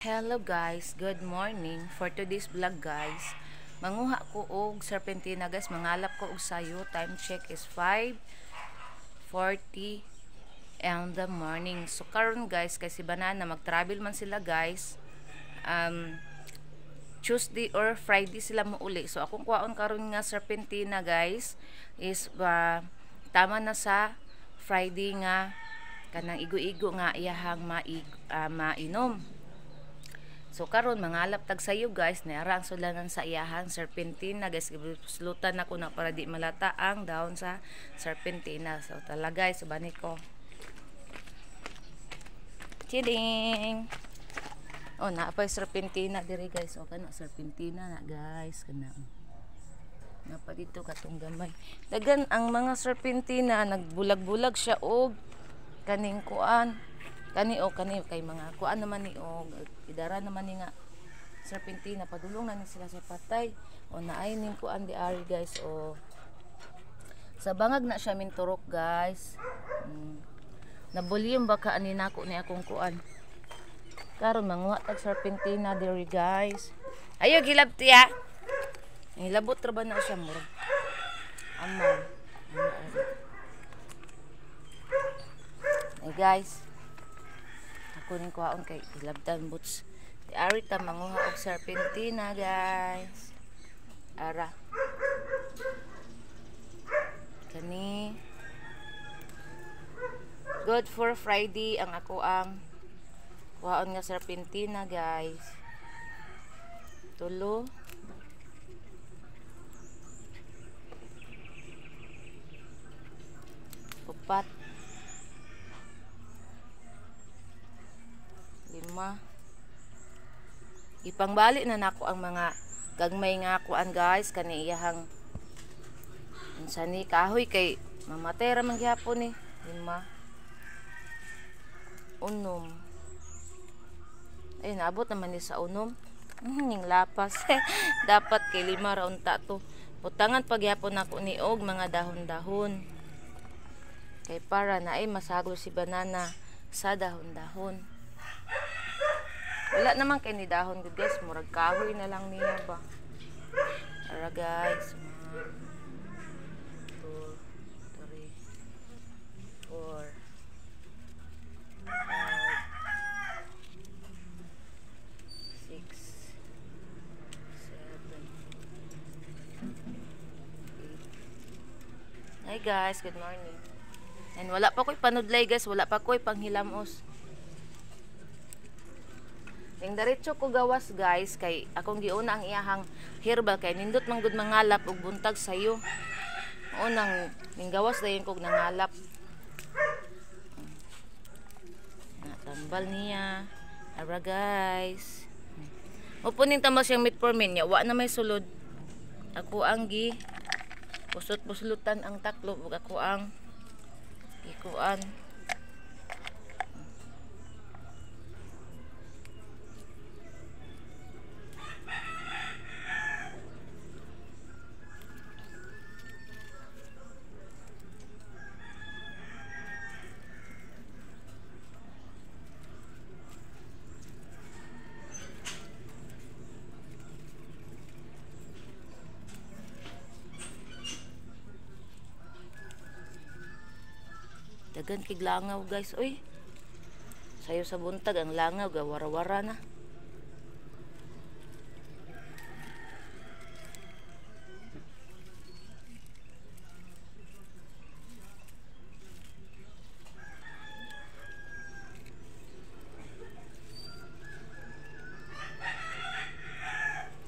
Hello guys, good morning. For today's vlog guys, manguha ko og serpentina guys, mangalap ko og sayo. Time check is 5:40 in the morning. So karon guys, kasi banana mag-travel man sila guys. Tuesday or Friday sila muuli. So akong kuhaon karon nga serpentina guys is tama na sa Friday nga kanang igo-igo nga iyahang mainom. So karon mangalap tag sayo guys, naara ang sulanan sa iyahang serpentina guys, sulutan ako na para di malata ang dahon sa serpentina. So tala guys, subani ko. Chiding. Oh, naapay serpentina diri guys. O kana serpentina na guys, kana. Napa dito katong gamay. Dagan ang mga serpentina nagbulag-bulag siya og kaning kuan. Kani kay mga kuan naman ni og idara naman ni nga serpentina padulong na ni sila sa patay o naay ning kuan di ari guys o sa bangag na siya minturok guys. Nabulyong baka ani nako ni akong kuan karon manguha tag serpentina diri guys. Ayo gilab tiya, ilabot ra ba na siya murag aman. Ay guys, kunin ko aon kay ilabdan boots. Di ari ta manguha og serpentina guys. Ara. Kani good for Friday ang ako ang kuhaon nga serpentina guys. Tulo. Upat. 5. Ipangbali na nako ang mga gagmay nga kuan guys kani iyahang unsa ni kahoy kay mamatay ra man gyapon ni. 5. Unom. Ay naabot naman ni sa unom. Ning lapas. Dapat kay 5 ra unta to. Butangan pagyapon nako ni og mga dahon-dahon. Kay para na ay masagol si banana sa dahon-dahon. Wala naman kay ni dahon good guys, murag kahoy na lang niya ba. Ara guys, 1, 2, 3, 4, 5, 6, 7, 8. Hi guys, good morning. And wala pa ko'y panudlay guys, wala pa ko'y panghilamos. Ning diretso ko gawas guys kay akong giuna ang iyahang herbal kay nindot man gud mangalap og buntag sayo. Unang ning gawas dayon kog nangalap. Natambal niya. Ara guys. Upunin tama siyang metformin niya, wa na may sulod. Ako ang gi pusot-puslutan ang taklo ug ako ang ikuan. Dagan kig langaw guys, oy. Sayo sa buntag ang langaw gawara-wara na.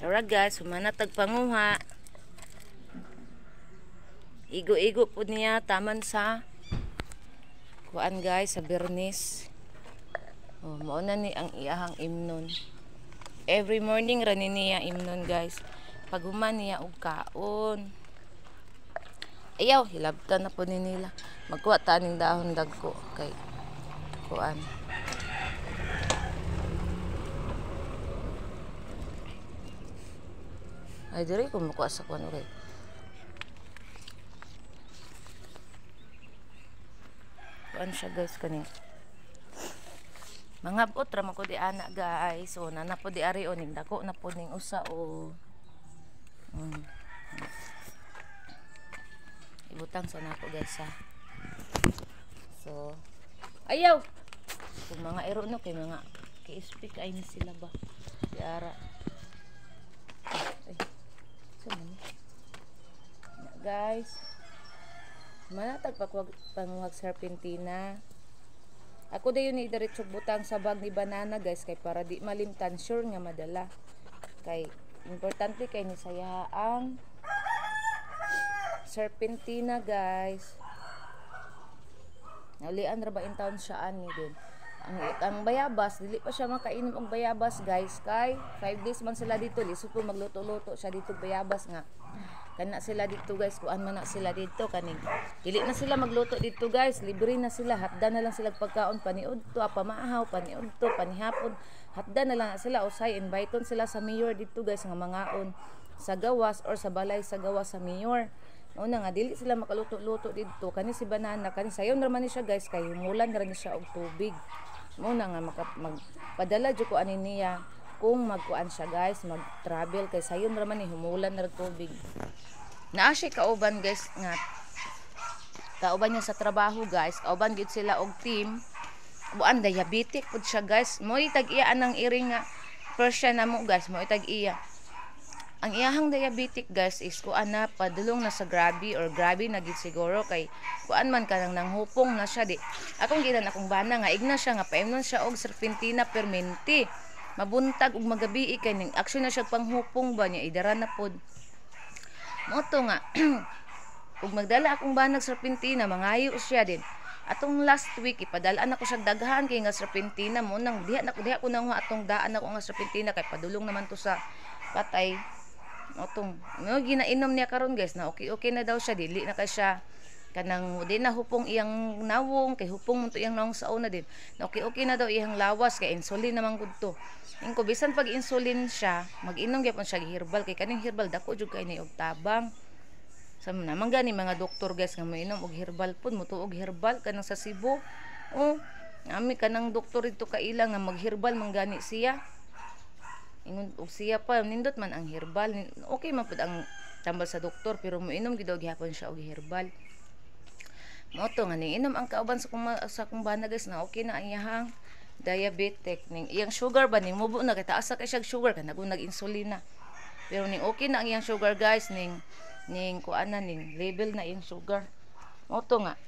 Alright guys, humanatag panguha. Igo-igo po niya taman sa kuan guys sa Bernis. Oh, mao na ni ang iyahang imnon. Every morning ra niya imnon guys. Pag human niya og kaon. Ayaw hilabtan na po ni nila. Magkuha ta ning dahon dagko kay kuan. Ay diri ko makuha sa kuan okay. Kuan siya guys kani. Mga buot ra man ko di ana guys. So na po di ari o ning dako na po ning usa o. Ibutang sa nako guys ha. So ayaw. Kung mga ero no kay mga ki-speak ay ni sila ba. Yara. Ay. So man. Guys. Manatag pangwag serpentina. Ako dayon ni diretso butang sa bag ni banana guys kay para di malimtan sure nga madala. Kay importante kay ni saya ang serpentina guys. Naulian ra ba in town siya ani din. Ang bayabas dili pa siya makainom og bayabas guys kay 5 days man sila dito lisod po magluto-luto siya dito bayabas nga. Kana sila dito guys, kuan man na sila dito kaning. Dili na sila magluto dito guys, libre na sila, hatda na lang sila pagkaon paniud to, pamaahaw, paniud to, panihapon. Hatda na lang sila usay inviteon sila sa mayor dito guys nga mangaon sa gawas or sa balay sa gawas sa mayor. Una nga dili sila makaluto-luto dito kani si banana kani sayon ra man ni siya guys kay humulan ra ni siya og tubig. Una nga magpadala jud ko ani niya kung magkuan siya guys, mag-travel kay sayon ra man ni humulan ra tubig. Naa siya kauban guys nga kauban niya sa trabaho guys, kauban gid sila og team. Buan diabetic pud siya guys. Mo'y tag-iya anang iring nga Persian na mo guys, mo'y tag-iya. Ang iyahang diabetic guys is kuan na padulong na sa grabe or grabe na gid siguro kay kuan man kanang nanghupong na siya di. Akong ginan akong bana nga igna siya nga paimnon siya og serpentina permente. Mabuntag ug magabi kay ning aksyon na siya panghupong ba niya idara na pod. Moto nga ug magdala akong banag serpentina mangayo siya din. Atong last week ipadala ako siya daghan kay nga serpentina mo nang diha ko nang atong daan ako nga serpentina kay padulong naman to sa patay. Otong no ginainom niya karon guys na okay na daw siya dili na kay siya kanang di na hupong iyang nawong kay hupong mo to iyang nawong sa una din na okay na daw iyang lawas kay insulin naman gud to ingko bisan pag insulin siya mag-inom gyapon siya herbal kay kaning herbal dako jud kay ni og tabang sa naman gani mga doktor guys nga moinom og herbal pud mo tuog herbal kanang sa Cebu ami kanang doktor dito kailang nga mag-herbal manggani siya ingon og siya pa nindot man ang herbal okay man pud ang tambal sa doktor pero moinom gid og gyapon siya og herbal. Moto nga ning inom ang kauban sa kumbana guys na okay na ang iyang diabetic ning iyang sugar ba ning mubo na kay taas sa kay siya sugar kan nag-insulin na. Pero ning okay na ang iyang sugar guys ning kuan na ning level na iyang sugar. Moto nga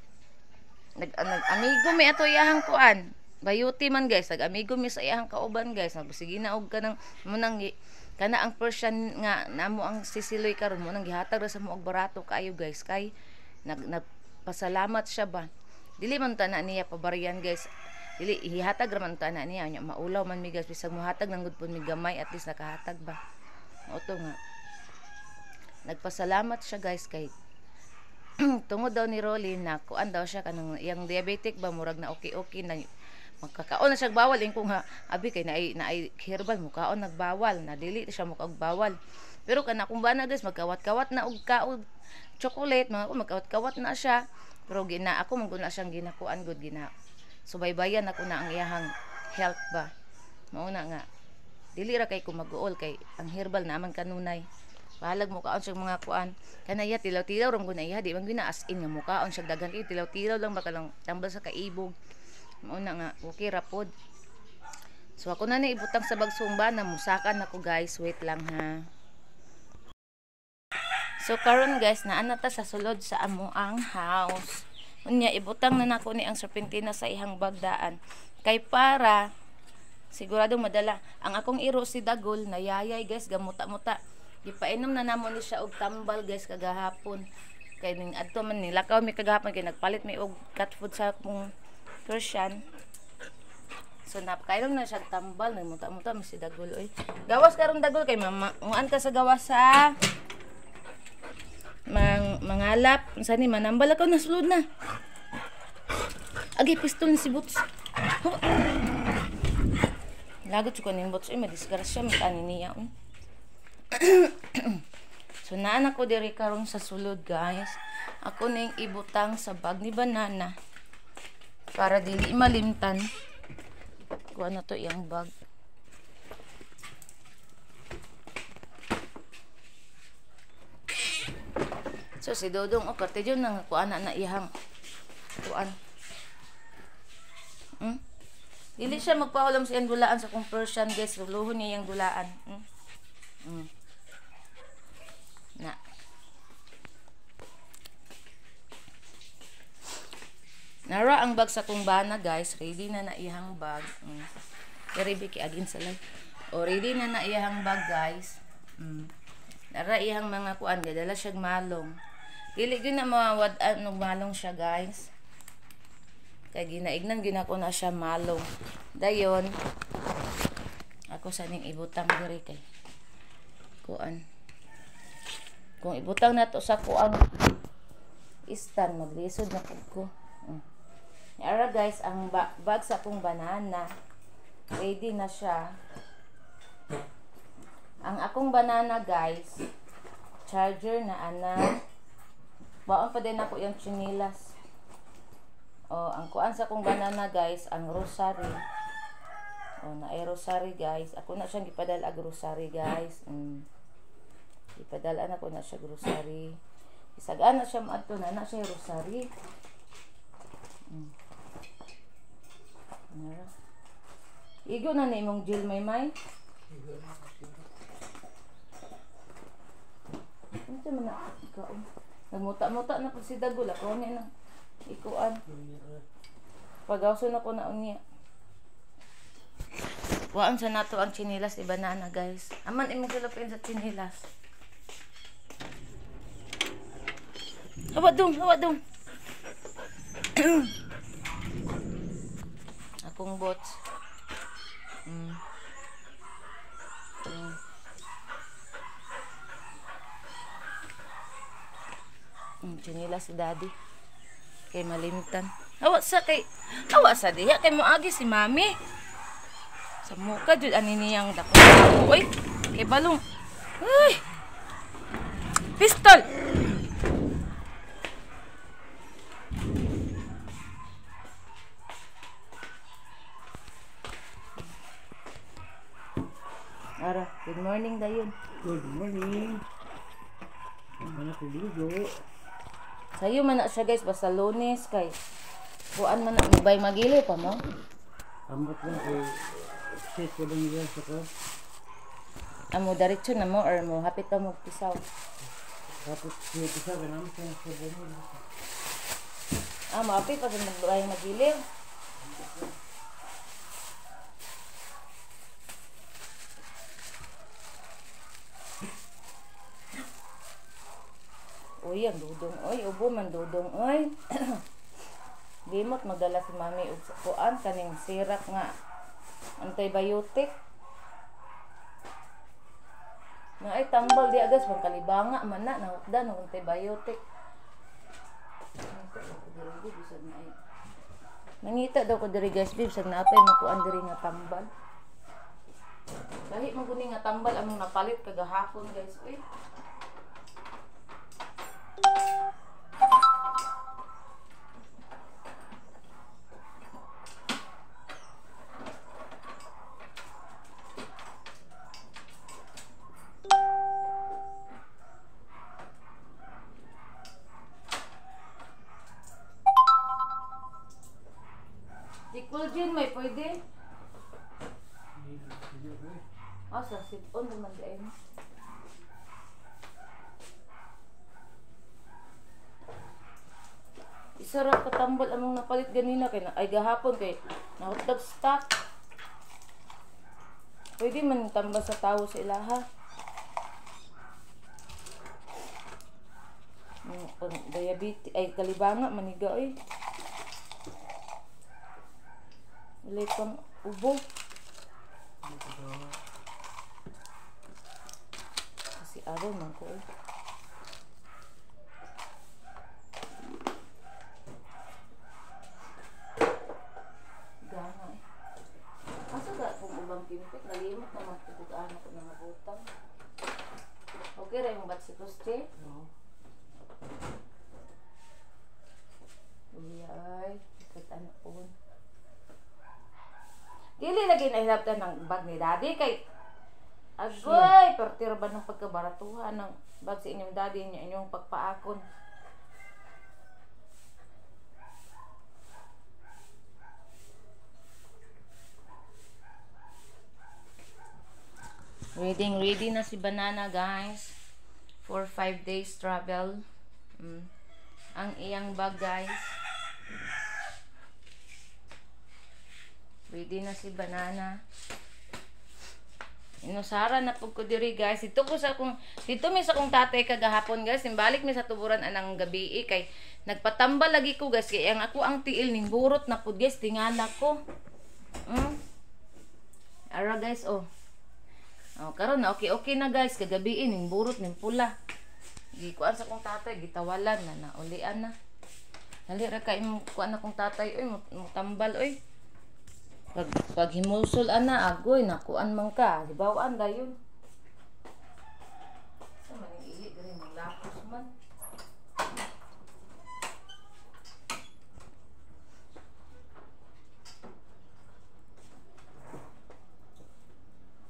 amigo mi ato iyang kuan. Bayuti man guys, amigo mi sa iyang kauban guys. Sige na og kanang munang kana ang Persian nga namo ang sisiloy karon mo nang gihatag ra sa mo og barato kaayo guys kay pasalamat siya ba dili man ta na niya pabarian guys dili ihatag ra man ta na niya nya maulaw man mi guys bisag mohatag nang gud pud mi gamay at least nakahatag ba oto nga nagpasalamat siya guys kay tungod daw ni Rolly na kuan daw siya kanang iyang diabetic ba murag na okay na magkakaon na siya bawal ingko nga abi kay naay herbal mo kaon nagbawal na dili siya mo bawal pero kana kung bana guys magkawat-kawat na og kaog chocolate mga magkawat-kawat na siya pero ako man gud na siyang ginakuan gud subaybayan ako na ang iyahang health ba mao na nga dili ra kay ko mag-uol kay ang herbal naman kanunay bahalag mo kaon siya mga kuan kanaya tilaw-tilaw ram gud na iya di man gina as in nga mo kaon siya daghan tilaw-tilaw lang baka lang tambal sa kaibog mao na nga okay ra pod so ako na ni ibutang sa bagsumba na musakan ako guys wait lang ha. So karon guys naa ta sa sulod sa amo ang house. Unya ibutang na nako ni ang serpentina sa ihang bagdaan kay para sigurado madala ang akong iro si Dagol nayayay guys gamuta-muta. Gipainom na namo ni siya og tambal guys kagahapon. Kay ning adto man ni lakaw mi kagahapon kay nagpalit mi og cat food sa akong Persian. So napakainom na siya tambal namuta-muta mi si Dagol oy. Gawas karon Dagol kay mama nguan ka sa gawas sa mangalap unsa ni manambal ako na sulod na agi pistol ni si Boots lagot ko ning Boots may disgrasya man tani niya so naan ako diri karon sa sulod guys ako ning ibutang sa bag ni banana para dili malimtan Kuha na to iyang bag. So si Dodong o karte yun nang kuha na iyang kuan. Dili siya magpahulam sa iyang dulaan sa kung Persian guys. Luluhon niya iyang dulaan. Na. Nara ang bag sa kong bana guys. Ready na iyang bag. Very big agin sa live. O ready na iyang bag guys. Nara iyang mga kuan. Dala siya malong. Dili gyud na mawad-an og malong siya guys. Kay ginaignan gyud ako na siya malong. Dayon ako sa ning ibutang diri kay kuan. Kung ibutang nato sa kuang istan maglisod na pud ko. Ara guys ang bag sa kong banana. Ready na siya. Ang akong banana guys, charger na ana. Baon pa din ako yung chinilas. O, ang kuan sa kong banana guys, ang rosary. O, na ay rosary guys. Ako na siyang ipadala rosary guys. Ipadala na ko na siya rosary. Isagaan na siya maato na siya rosary. Igo na ni imong Jill Maymay. Unsa man na ikaw? Nagmuta-muta na po si Dagol. Ako niya na ikuan. Pagawso na ko na unya. Waan sa nato ang chinilas ni banana guys. Aman imong sulapin sa chinilas. Hawa dong. Akong bots. Chinilas si daddy. Kay malimtan. Hawa sa diha kay moagi si mami. Sa muka jud ani niyang dako. Oy, kay balong. Ay. Pistol. Ara, good morning dayon. Good morning. Ano ko dito? Sayo man na siya guys, basta Lunes kay kuan man na bay magili pa mo. Ambot lang ko set ko lang yan sa ko. Amo diretso na mo or mo hapit ka mo pisaw. Tapos siya isa ka naman sa sabon. Hapit pa sa bay magili. Uy, ang dudong. Uy, ubo man dudong. Uy. Limot magdala si mami og kuan kaning syrup nga antibiotic. Na ay tambal di agas pang kalibanga man na nahukdan og antibiotic. Mangita daw ko diri guys, bib sag naapay makuan diri nga tambal. Kahit mo guni nga tambal among napalit kagahapon guys. Uy. Tikul dyan may pwede? Asa, sit-on naman dyan. Isarap katambal among napalit ganina kay ay gahapon kay nahutdag stock. Pwede man tambal sa tawo sa ilaha. Diabetes ay kalibanga maniga oy. Walay pang ubo. Kasi araw man ko eh. Gana eh. Asa ga kung ubang pinipit, nalimot naman tutugaan ako ng nabutang. Okay rin mo ba't si Kusti? No. Uy ay, ikot ano po. Dili kinahilabtan ng bag ni daddy kay agoy, partira ba ng pagkabaratuhan ng bag sa inyong daddy inyong pagpaakon. Ready na si Banana guys for 5 days travel. Ang iyang bag guys. Ready na si Banana. Inusara na pug ko diri guys. Dito mi sa akong tatay kagahapon guys. Simbalik mi sa tuburan anang gabi kay nagpatambal lagi ko guys kay ang ako ang tiil ning burot na pud guys tingala ko. Ara guys oh. Oh karon na okay na guys kagabi ning burot ning pula. Gikuan sa akong tatay gitawalan na naulian na. Dali ra kay mo kuan akong tatay oy mutambal oy. Pag himulsol ana agoy nakuan man ka hibawaan dayon sa man ili diri ng lapos man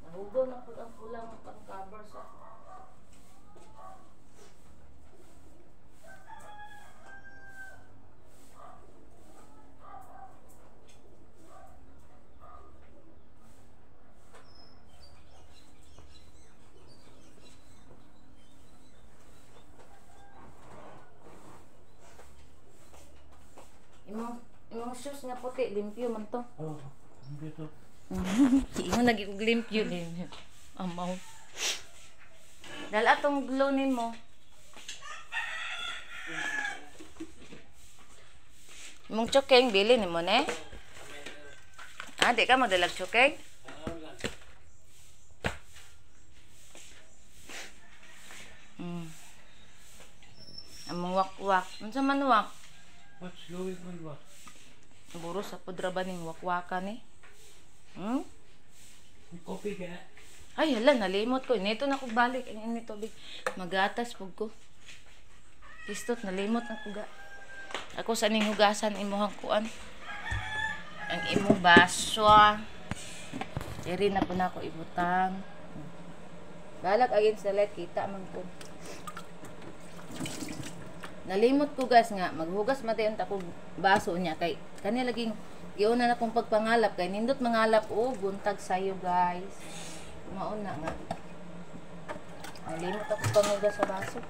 nahugaw na pud ang pulang pang cover sa imong shoes nga puti limpyo man to. Oh, dito. Ingon lagi og limpyo limpyo. Amaw. Dal atong glow nimo. Imong chokeng bili nimo ne? Ah, di ka magdalag chokeng? Among wakwak. Unsa man wak? What's going on what? Buro sa pudra ba ning wakwakan eh? Coffee ka? Ay, hala, nalimot ko. Nito na ko balik. Ang tubig. Magatas pug ko. Pistot, nalimot na kuga. Ako sa ning hugasan imuhang kuan. Ang imong baso. Diri na po na ako ibutang. Balak against the light. Kita man ko. Nalimot ko guys nga maghugas matayon ta ko baso niya kay kani laging iuna na kong pagpangalap kay nindot mangalap buntag sayo guys. Mauna nga. Nalimot ako panghugas sa baso.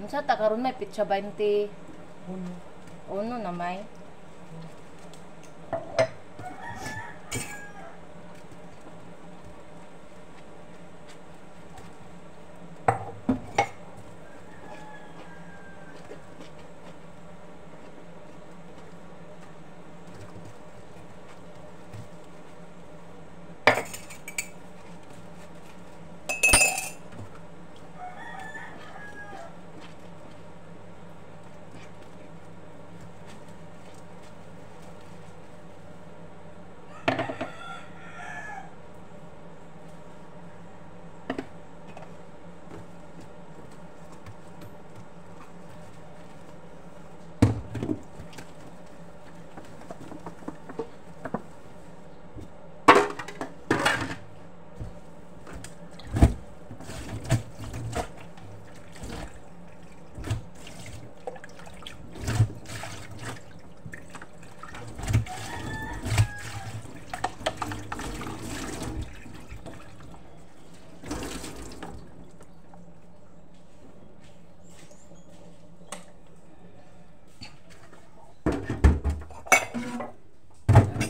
Unsa ta karon may pitsa 20. Uno na may.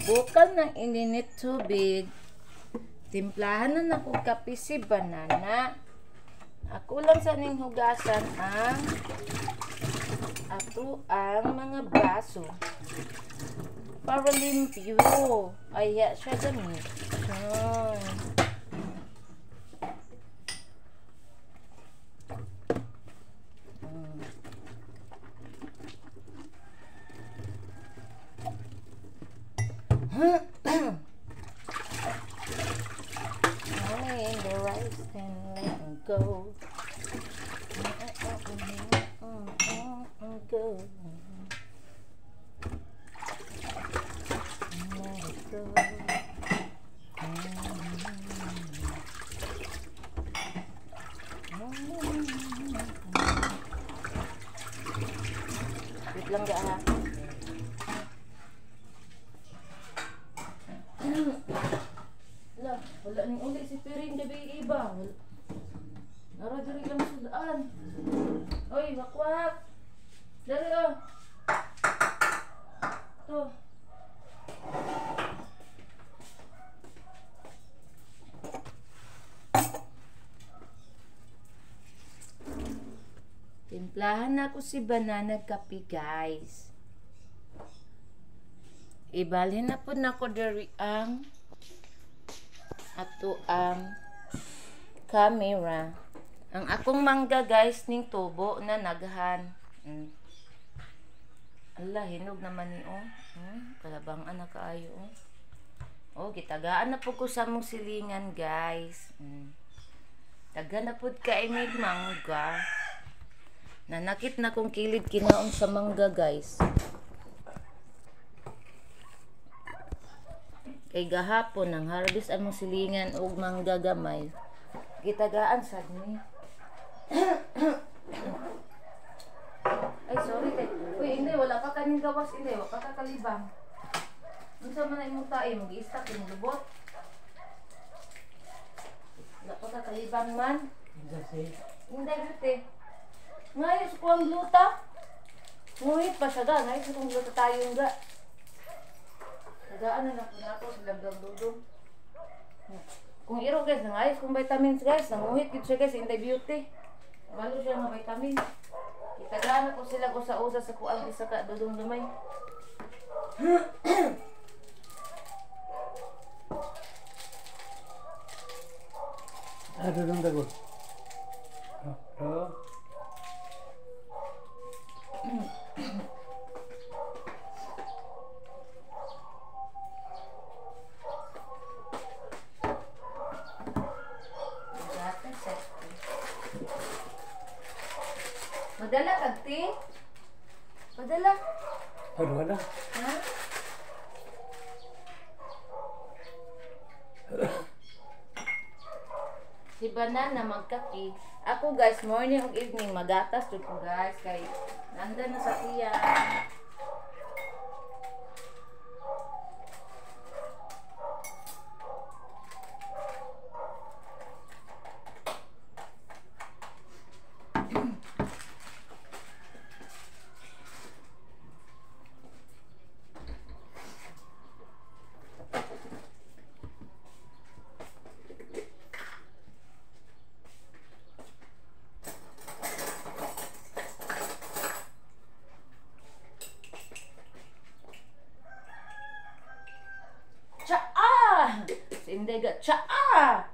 Bukal ng ininit tubig. Timplahan na na kong kape si Banana. Ako lang sa ning hugasan ang mga baso. Para limpyo. Aya siya gamit. Only in the rice and let go. lang ga ha. Wala ning uli si Piring gabi iba. Nara diri lang sudaan. Oy, wakwak. Dari oh. To. Timplahan na ko si banana kape, guys. Ibalhin na po na ko dari ang ato ang camera. Ang akong mangga, guys, ning tubo na naghan. Allah, hinog naman ni oh. Kalabangan na kaayo oh. Oh, gitagaan na po ko sa mong silingan, guys. Taga na po ka imig mangga. Nanakit na kong kilid kinaon sa mangga, guys. Kay gahapon ang harvest ang mong silingan og mangga gamay. Gitagaan sad ni. Ay, sorry kay. Uy, hindi wala ka kaning gawas, hindi wala ka kalibang. Unsa man ay imong tae, mag-i-stack yung lubot. Wala pa ka kalibang man. Hindi gute. Ngayon sa kuwang gluta. Nguhit pa siya ga, ngayon sa kuwang gluta tayo nga. Tagaan na lang po na ako sa lambang dudong. Kung iro guys, nangayos kong vitamins guys, nanguhit yun siya guys, Inday Beauty. Malo siya ng vitamin. Itagaan ko sila ko sa usa sa kuang isa ka dudong lumay. Dudong dago. Oh. Madala kagti? Madala? Wala. Ha? Si Banana magkaki. Ako guys, morning ug evening magatas jud ko guys kay nandan na sa tiyan. Hindi ga chaa.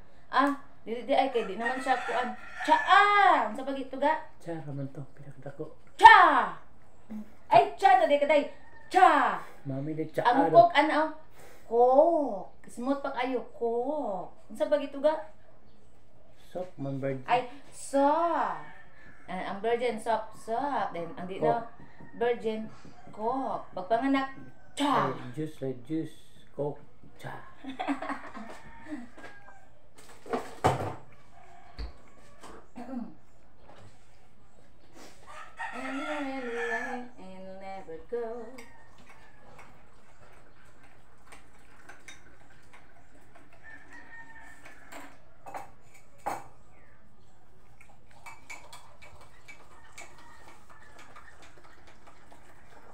Di ay kay di naman siya kuan. Chaa. Unsa ba gito ga? Cha raman to, pinakadako. Cha. Ay cha na di kaday. Cha. Mami de cha. Ang kok ano? Kok. Smooth pa kayo kok. Unsa ba gito ga? Soap man bird. Ay soap. Ang virgin soap. Then ang di na virgin kok. Pagpanganak cha. Juice, coke, cha. And never go.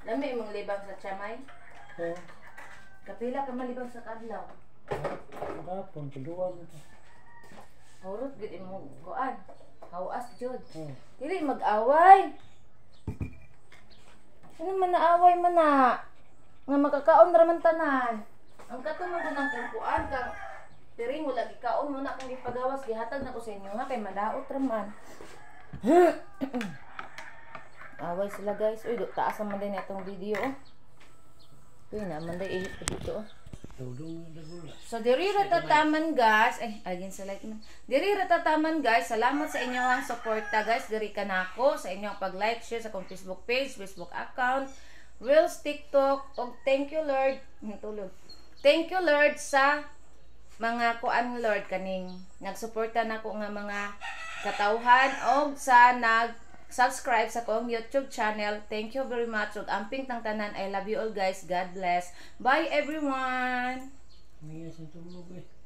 Lami imong libang sa chamay? Oh. Kapila ka malibang sa kadlaw? Kapon, kedua mo. Horot gid imong kuan. Hawas jud. Oh. Dili mag-away. Ano man naaway man na? Nga makakaon ra man tanan. Ang katong ng kuan kang Piring wala gikaon mo na kung ipagawas gihatag na ko sa inyo ha kay madaot ra man. Away sila guys. Uy, taas naman din itong video oh. Uy, naman din ihit ko dito oh. So diri ra tataman guys. Ay, again sa like man. Diri ra tataman guys. Salamat sa inyong suporta guys. Diri ka nako sa inyong pag-like, share sa akong Facebook page, Facebook account, Reels, TikTok. Og thank you Lord. Tulog. Thank you Lord sa mga kuan Lord kaning nagsuporta nako nga mga katawhan og sa subscribe sa kong YouTube channel. Thank you very much. Ug amping tang tanan. I love you all guys. God bless. Bye everyone. May asin tulog eh.